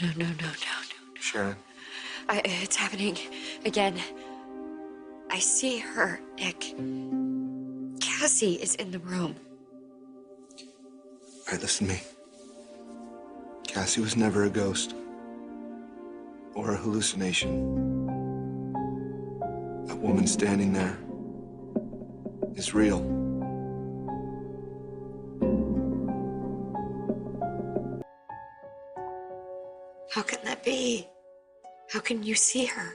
No. Sharon. It's happening again. I see her, Nick. Cassie is in the room. All right, listen to me. Cassie was never a ghost or a hallucination. That woman standing there is real. How can that be? How can you see her?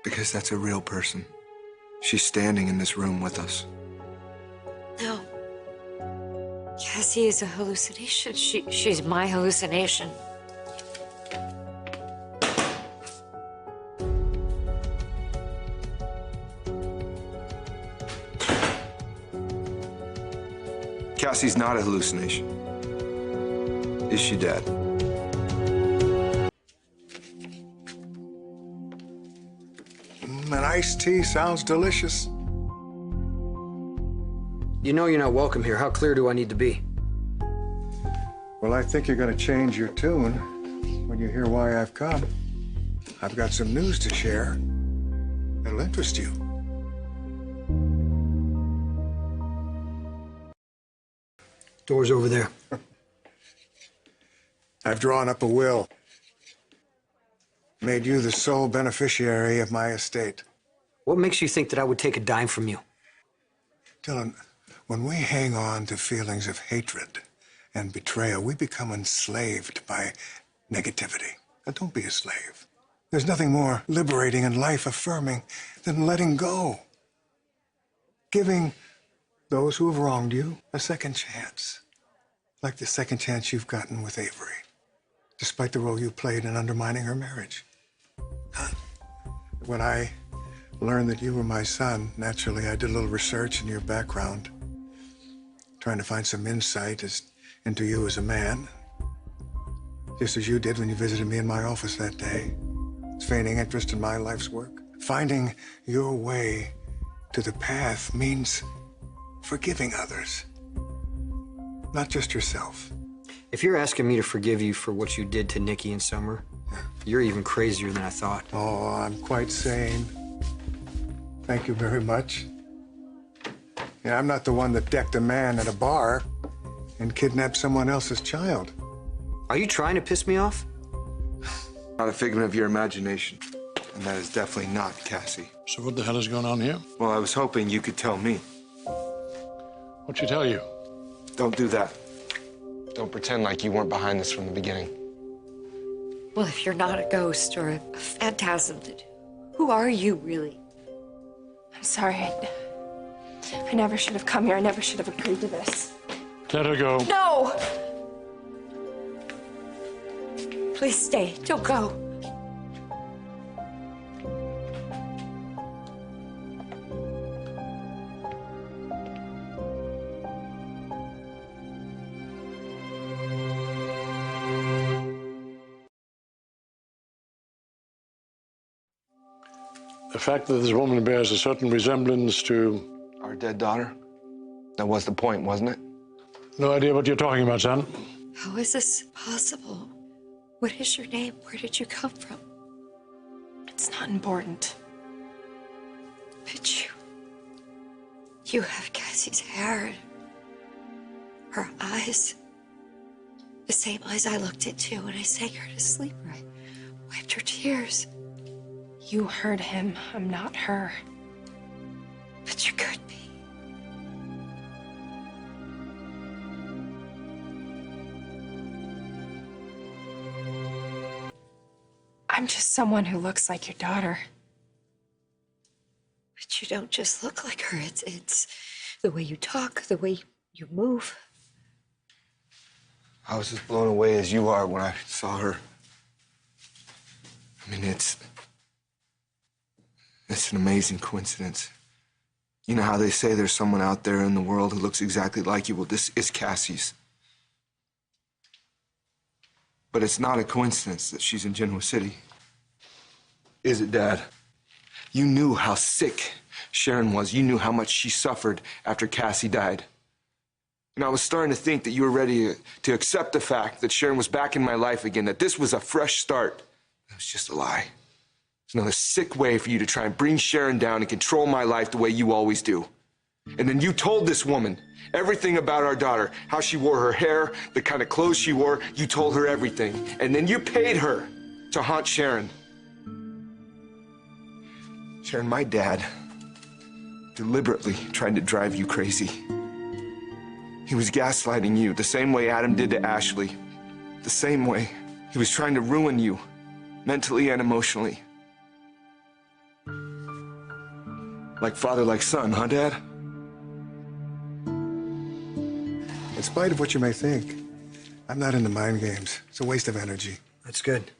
Because that's a real person. She's standing in this room with us. No. Cassie is a hallucination. She's my hallucination. Cassie's not a hallucination. Is she dead? An iced tea sounds delicious. You know you're not welcome here. How clear do I need to be? Well, I think you're going to change your tune when you hear why I've come. I've got some news to share that'll interest you. Door's over there. I've drawn up a will. Made you the sole beneficiary of my estate. What makes you think that I would take a dime from you? Dylan, when we hang on to feelings of hatred and betrayal, we become enslaved by negativity. Now, don't be a slave. There's nothing more liberating and life-affirming than letting go. Giving those who have wronged you a second chance. Like the second chance you've gotten with Avery, despite the role you played in undermining her marriage. When I learned that you were my son, naturally, I did a little research in your background, trying to find some insight into you as a man, just as you did when you visited me in my office that day, feigning interest in my life's work. Finding your way to the path means forgiving others, not just yourself. If you're asking me to forgive you for what you did to Nikki and Summer, you're even crazier than I thought. Oh, I'm quite sane. Thank you very much. Yeah, I'm not the one that decked a man at a bar and kidnapped someone else's child. Are you trying to piss me off? Not a figment of your imagination. And that is definitely not Cassie. So what the hell is going on here? Well, I was hoping you could tell me. What'd she tell you? Don't do that. Don't pretend like you weren't behind this from the beginning. Well, if you're not a ghost or a phantasm, then who are you really? I'm sorry. I never should have come here. I never should have agreed to this. Let her go. No! Please stay. Don't go. The fact that this woman bears a certain resemblance to... Our dead daughter? That was the point, wasn't it? No idea what you're talking about, son. How is this possible? What is your name? Where did you come from? It's not important. But you have Cassie's hair, her eyes, the same eyes I looked into when I sang her to sleep, or I wiped her tears. You heard him. I'm not her. But you could be. I'm just someone who looks like your daughter. But you don't just look like her. It's the way you talk, the way you move. I was as blown away as you are when I saw her. I mean, it's an amazing coincidence. You know how they say there's someone out there in the world who looks exactly like you? Well, this is Cassie's. But it's not a coincidence that she's in Genoa City. Is it, Dad? You knew how sick Sharon was. You knew how much she suffered after Cassie died. And I was starting to think that you were ready to accept the fact that Sharon was back in my life again, that this was a fresh start. It was just a lie. It's another sick way for you to try and bring Sharon down and control my life the way you always do. And then you told this woman everything about our daughter, how she wore her hair, the kind of clothes she wore. You told her everything. And then you paid her to haunt Sharon. Sharon, my dad deliberately tried to drive you crazy. He was gaslighting you the same way Adam did to Ashley. The same way. He was trying to ruin you, mentally and emotionally. Like father, like son, huh, Dad? In spite of what you may think, I'm not into mind games. It's a waste of energy. That's good.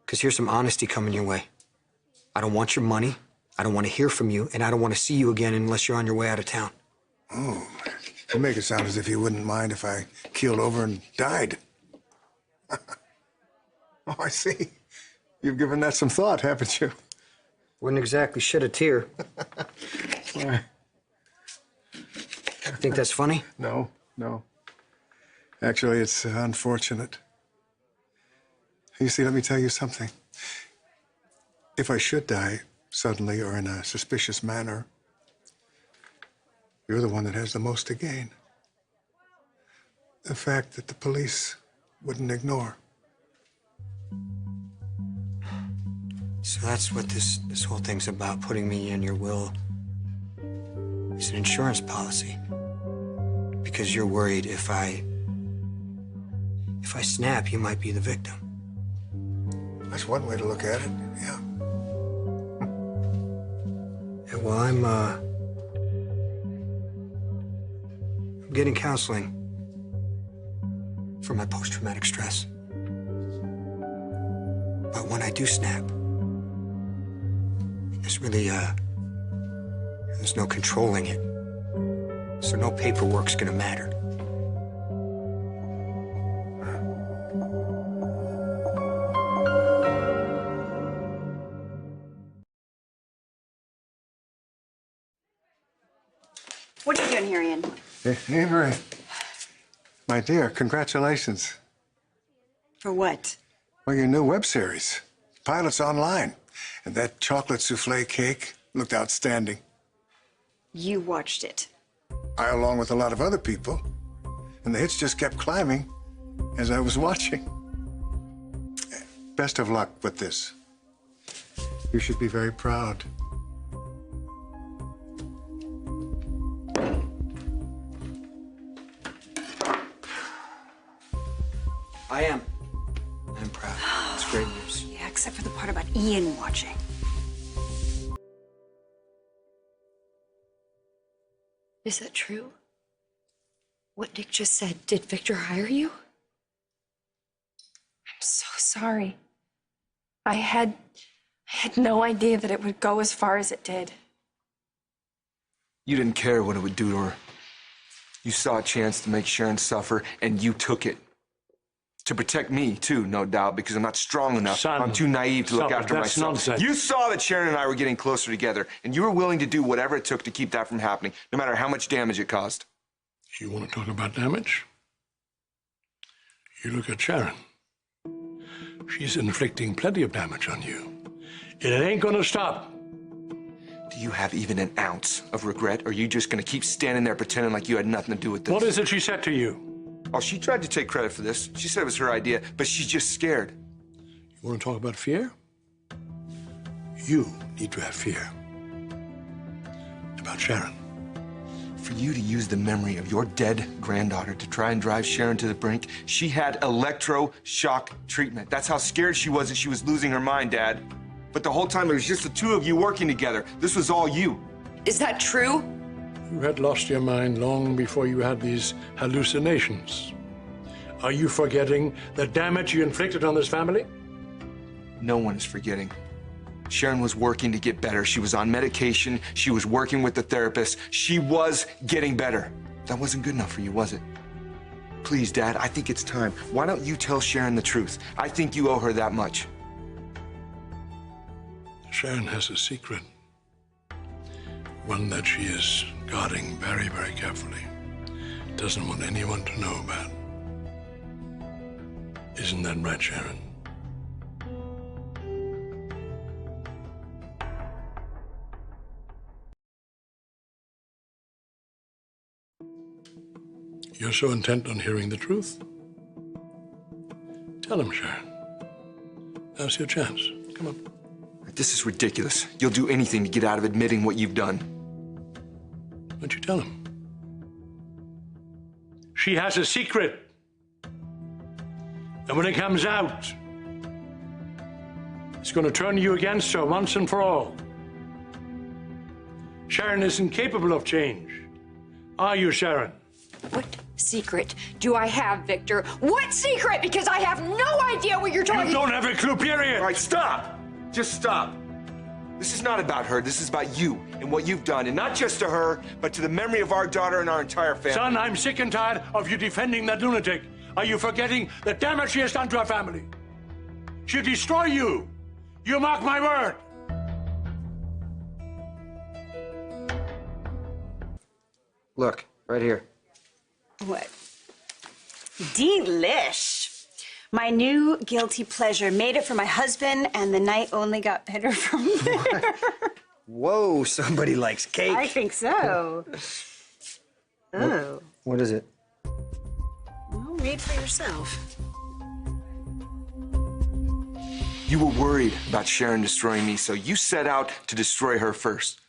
Because here's some honesty coming your way. I don't want your money, I don't want to hear from you, and I don't want to see you again unless you're on your way out of town. Oh, you make it sound as if you wouldn't mind if I keeled over and died. Oh, I see. You've given that some thought, haven't you? Wouldn't exactly shed a tear. Why? Think that's funny? No. Actually, it's unfortunate. You see, let me tell you something. If I should die suddenly or in a suspicious manner, you're the one that has the most to gain. The fact that the police wouldn't ignore. So that's what this whole thing's about, putting me in your will. It's an insurance policy. Because you're worried if I snap, you might be the victim. That's one way to look at it, yeah. Yeah, well, I'm getting counseling for my post-traumatic stress. But when I do snap, there's really, there's no controlling it. So no paperwork's gonna matter. What are you doing here, Ian? Hey, Avery. My dear, congratulations. For what? Well, your new web series. Pilot's online. And that chocolate souffle cake looked outstanding. You watched it. I, along with a lot of other people. And the hits just kept climbing as I was watching. Best of luck with this. You should be very proud. I am. I'm proud. It's great news. Yeah, except for the part about Ian watching. Is that true? What Nick just said? Did Victor hire you? I'm so sorry. I had no idea that it would go as far as it did. You didn't care what it would do to her. You saw a chance to make Sharon suffer, and you took it. To protect me, too, no doubt, because I'm not strong enough. Son, I'm too naive to look stop it. after That's myself. nonsense. You saw that Sharon and I were getting closer together, and you were willing to do whatever it took to keep that from happening, no matter how much damage it caused. You want to talk about damage? You look at Sharon. She's inflicting plenty of damage on you. And it ain't gonna stop. Do you have even an ounce of regret, or are you just gonna keep standing there pretending like you had nothing to do with this? What is it she said to you? Oh, she tried to take credit for this. She said it was her idea, but she's just scared. You want to talk about fear? You need to have fear. About Sharon. For you to use the memory of your dead granddaughter to try and drive Sharon to the brink, she had electroshock treatment. That's how scared she was that she was losing her mind, Dad. But the whole time it was just the two of you working together. This was all you. Is that true? You had lost your mind long before you had these hallucinations. Are you forgetting the damage you inflicted on this family? No one is forgetting. Sharon was working to get better. She was on medication. She was working with the therapist. She was getting better. That wasn't good enough for you, was it? Please, Dad, I think it's time. Why don't you tell Sharon the truth? I think you owe her that much. Sharon has a secret. One that she is guarding very, very carefully. doesn't want anyone to know about. Isn't that right, Sharon? You're so intent on hearing the truth? Tell him, Sharon. Now's your chance. Come on. This is ridiculous. You'll do anything to get out of admitting what you've done. Why don't you tell him? She has a secret. And when it comes out, it's going to turn you against her once and for all. Sharon isn't capable of change. Are you, Sharon? What secret do I have, Victor? What secret? Because I have no idea what you're talking about. You don't have a clue, period. All right, stop. Just stop. This is not about her. This is about you and what you've done. And not just to her, but to the memory of our daughter and our entire family. Son, I'm sick and tired of you defending that lunatic. Are you forgetting the damage she has done to our family? She'll destroy you. You mark my word. Look, right here. What? Delish. My new guilty pleasure. Made it for my husband, and the night only got better from there. Whoa, somebody likes cake. I think so. Oh. What is it? Well, read for yourself. You were worried about Sharon destroying me, so you set out to destroy her first.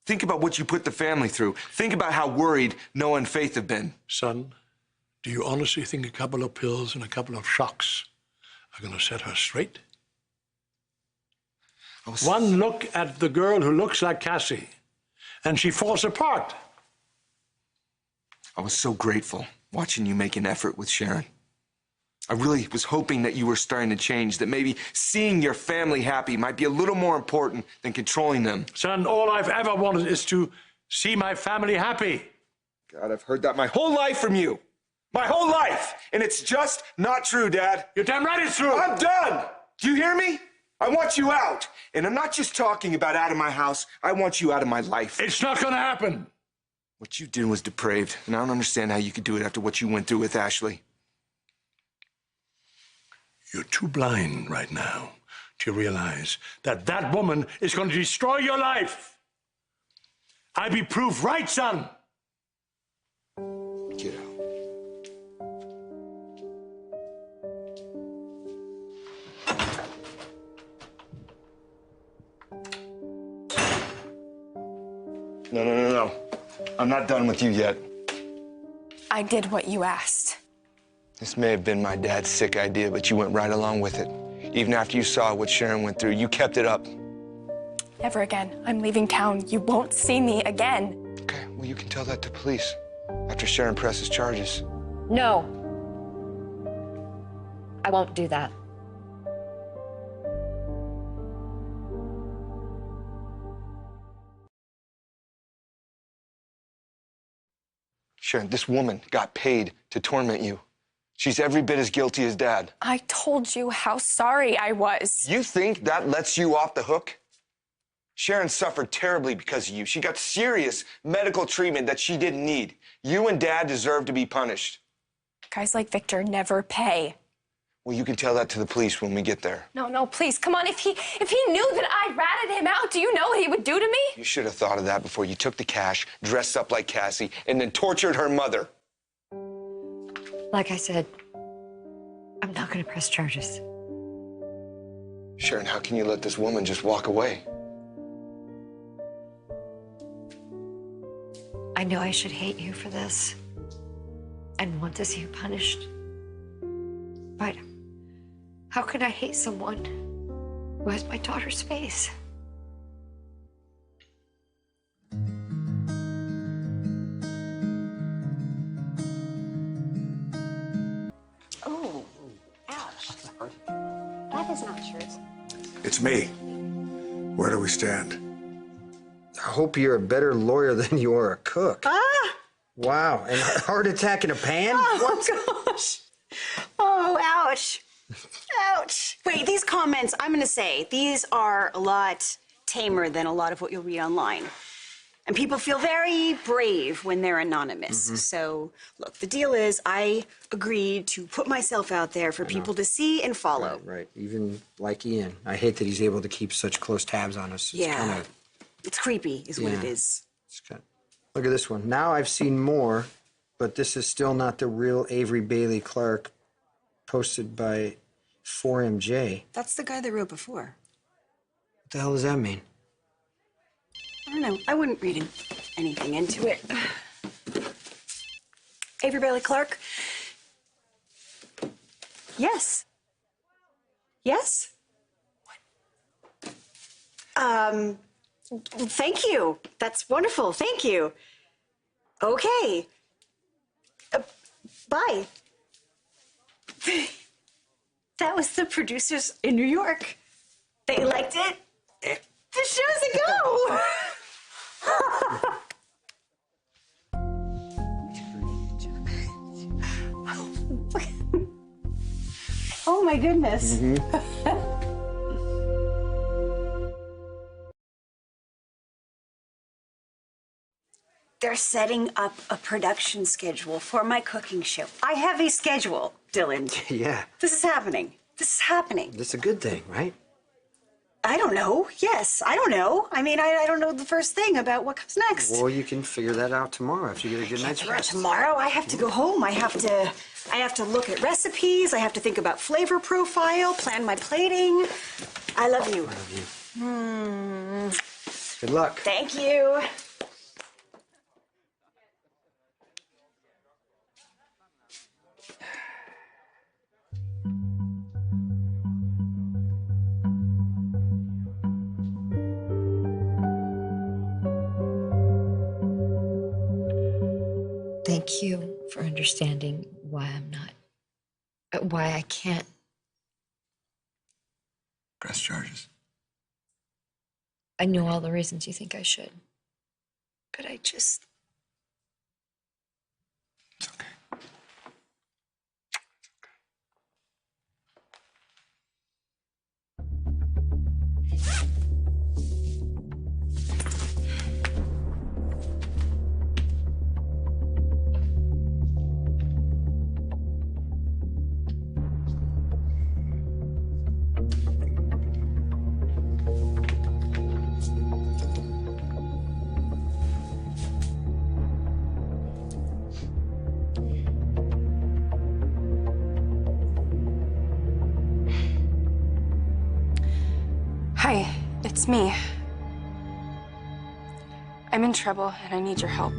Think about what you put the family through. Think about how worried Noah and Faith have been. Son, do you honestly think a couple of pills and a couple of shocks are going to set her straight? One look at the girl who looks like Cassie, and she falls apart. I was so grateful watching you make an effort with Sharon. I really was hoping that you were starting to change, that maybe seeing your family happy might be a little more important than controlling them. Son, all I've ever wanted is to see my family happy. God, I've heard that my whole life from you. My whole life. And it's just not true, Dad. You're damn right it's true. I'm done. Do you hear me? I want you out. And I'm not just talking about out of my house. I want you out of my life. It's not going to happen. What you did was depraved, and I don't understand how you could do it after what you went through with Ashley. You're too blind right now to realize that that woman is going to destroy your life. I be proof right, son. Get out. No. I'm not done with you yet. I did what you asked. This may have been my dad's sick idea, but you went right along with it. Even after you saw what Sharon went through, you kept it up. Never again. I'm leaving town. You won't see me again. Okay, well, you can tell that to police after Sharon presses charges. No. I won't do that. Sharon, this woman got paid to torment you. She's every bit as guilty as Dad. I told you how sorry I was. You think that lets you off the hook? Sharon suffered terribly because of you. She got serious medical treatment that she didn't need. You and Dad deserve to be punished. Guys like Victor never pay. Well, you can tell that to the police when we get there. No, please, come on. If he knew that I ratted him out, do you know what he would do to me? You should have thought of that before you took the cash, dressed up like Cassie, and then tortured her mother. Like I said, I'm not going to press charges. Sharon, how can you let this woman just walk away? I know I should hate you for this and want to see you punished. But how can I hate someone who has my daughter's face? Oh, ouch. That is not truth. It's me. Where do we stand? I hope you're a better lawyer than you are a cook. Ah! Wow, and a heart attack in a pan? Oh, gosh. Oh, ouch. Ouch. Wait, these comments, I'm going to say, these are a lot tamer than a lot of what you'll read online. And people feel very brave when they're anonymous. So, look, the deal is I agreed to put myself out there for people to see and follow. Right. Even like Ian. I hate that he's able to keep such close tabs on us. It's Yeah. kind of... It's creepy, is what it Yeah. is. Look at this one. Now I've seen more, but this is still not the real Avery Bailey Clark posted by 4MJ. That's the guy that wrote before. What the hell does that mean? I don't know. I wouldn't read anything into it. Avery Bailey Clark? Yes. Yes? Thank you. That's wonderful. Thank you. Okay. Bye. That was the producers in New York. They liked it. The show's a go. Oh my goodness. They're setting up a production schedule for my cooking show. I have a schedule, Dylan. Yeah. This is happening. This is happening. That's a good thing, right? I don't know. Yes, I don't know. I mean, I don't know the first thing about what comes next. Well, you can figure that out tomorrow after you get a good night's rest. Tomorrow, I have to go home. I have to look at recipes. I have to think about flavor profile, plan my plating. I love you. I love you. Good luck. Thank you. Thank you for understanding why why I can't. Press charges. I know all the reasons you think I should, but I just. It's okay. Hi, it's me. I'm in trouble and I need your help.